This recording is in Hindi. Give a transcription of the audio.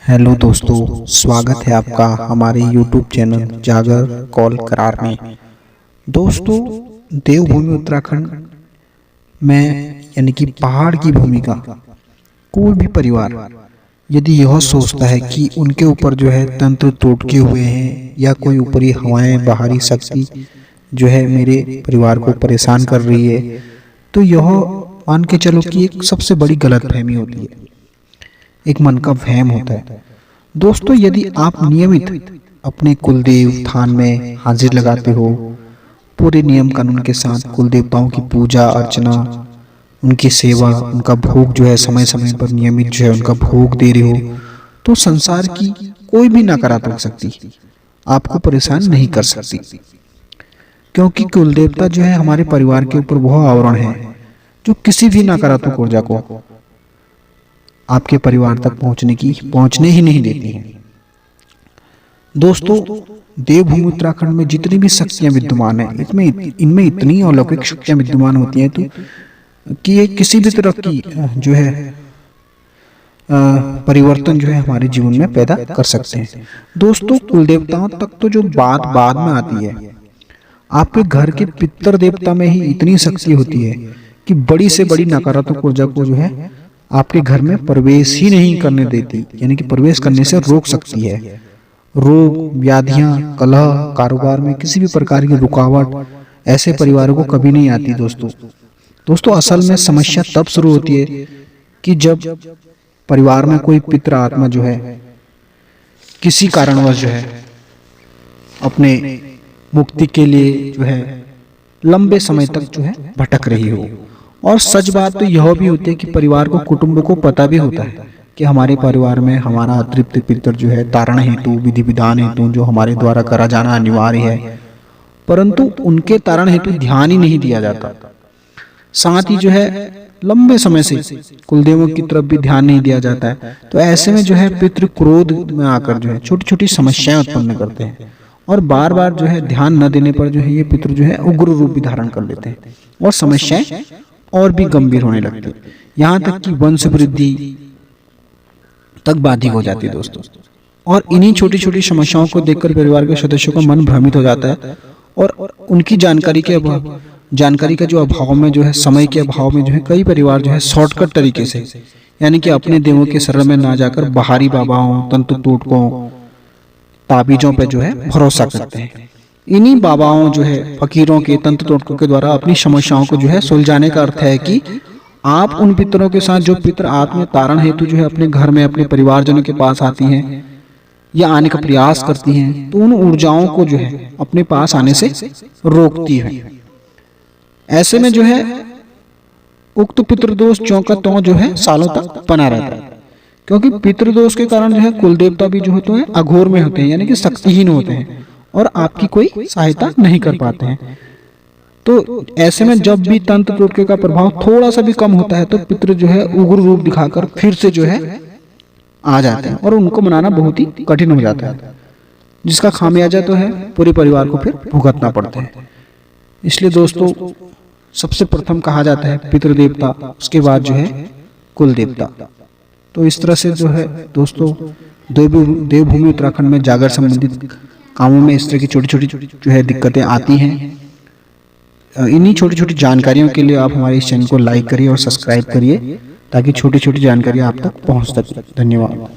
हेलो दोस्तों, स्वागत है आपका हमारे YouTube चैनल जागर कॉल करार में। दोस्तों, देवभूमि उत्तराखंड में यानी कि पहाड़ की भूमि का कोई भी परिवार यदि यह सोचता है कि उनके ऊपर जो है तंत्र टूटे हुए हैं या कोई ऊपरी हवाएं बाहरी शक्ति जो है मेरे परिवार को परेशान कर रही है, तो यह मान के चलो कि एक सबसे बड़ी गलतफहमी होती है, एक मन का वहम होता है। दोस्तों, यदि आप नियमित अपने कुलदेव थान में हाजिर लगाते हो, पूरे नियम कानून के साथ कुल देवताओं की पूजा अर्चना, उनकी सेवा, उनका भोग जो है समय समय पर नियमित जो है उनका भोग दे रहे हो, तो संसार की कोई भी नकारात्मक शक्ति आपको परेशान नहीं कर सकती, क्योंकि कुल देवता जो है हमारे परिवार के ऊपर वह आवरण है जो किसी भी नकारात्मक ऊर्जा को आपके परिवार तक पहुंचने ही नहीं देती हैं। दोस्तों, देवभूमि उत्तराखंड में जितनी भी शक्तियां विद्यमान हैं, इनमें इतनी अलौकिक शक्तियां विद्यमान होती हैं तो कि ये किसी भी तरह की जो है परिवर्तन जो है हमारे जीवन में पैदा कर सकते हैं। दोस्तों, कुल देवताओं तक तो जो बात बाद में आती है, आपके घर के पितृ देवता में ही इतनी शक्ति होती है कि बड़ी से बड़ी नकारात्मक ऊर्जा को जो है आपके घर में प्रवेश ही नहीं करने देती, यानी कि प्रवेश करने से रोक सकती है। रोग, व्याधियां, कलह, कारोबार में किसी भी प्रकार की रुकावट ऐसे परिवारों को कभी नहीं आती। दोस्तों, असल में समस्या तब शुरू होती है कि जब परिवार में कोई पितृ आत्मा जो है किसी कारणवश जो है अपने मुक्ति के लिए जो है लंबे समय तक जो है भटक रही हो। और सच बात तो यह भी होती है कि परिवार को, कुटुंब को पता भी होता है कि हमारे परिवार में हमारा अतृप्त पितृ जो है तारण हेतु, विधि विधान हेतु जो हमारे द्वारा करा जाना अनिवार्य है, परंतु उनके तारण हेतु ध्यान ही नहीं दिया जाता। साथ ही जो है लंबे समय से कुलदेवों की तरफ भी ध्यान नहीं दिया जाता है। तो ऐसे में जो है पितृ क्रोध में आकर जो है छोटी छोटी समस्याएं उत्पन्न करते हैं, और बार बार जो है ध्यान न देने पर जो है ये पितृ जो है उग्र रूप भी धारण कर लेते हैं और समस्याएं और भी गंभीर होने लगती है, यहाँ तक कि वंश वृद्धि तक बाधित हो जाती है। दोस्तों, और इन्हीं छोटी छोटी समस्याओं को देखकर परिवार के सदस्यों का मन भ्रमित हो जाता है और उनकी जानकारी का जो अभाव में जो है, समय के अभाव में जो है कई परिवार जो है शॉर्टकट तरीके से, यानी कि अपने देवों के शरण में ना जाकर बाहरी बाबाओं, तंत्र टोटकों, ताबीजों पे जो है भरोसा करते हैं। इन्हीं बाबाओं जो है फकीरों के, तंत्र टोटकों के द्वारा अपनी समस्याओं को जो है सुलझाने का अर्थ है कि आप उन पितरों के साथ जो पितर आत्म तारण हेतु जो है अपने घर में अपने परिवारजनों के पास आती हैं या आने का प्रयास करती हैं, तो उन ऊर्जाओं को जो है अपने पास आने से रोकती है। ऐसे में जो है उक्त पितृदोष चौका तो जो है सालों तक बना रहता है, क्योंकि पितृदोष के कारण जो है कुल देवता भी जो होते हैं अघोर में होते हैं, यानी कि शक्तिहीन होते हैं और आपकी कोई सहायता नहीं कर पाते हैं। तो ऐसे में जब भी तंत्र टोटके का प्रभाव थोड़ा सा भी कम होता है तो पितृ जो है उग्र रूप दिखाकर फिर से जो है आ जाते हैं और उनको मनाना बहुत ही कठिन हो जाता है, जिसका खामियाजा तो है पूरे परिवार को फिर भुगतना पड़ता है। इसलिए दोस्तों, सबसे प्रथम कहा जाता है पितृ देवता, उसके बाद जो है कुल देवता। तो इस तरह से जो है दोस्तों देवभूमि उत्तराखंड में जागर संबंधित कामों में इस तरह की छोटी छोटी जो है दिक्कतें आती हैं। इन्हीं छोटी छोटी जानकारियों के लिए आप हमारे इस चैनल को लाइक करिए और सब्सक्राइब करिए, ताकि छोटी छोटी जानकारियां आप तक पहुंच सके। धन्यवाद।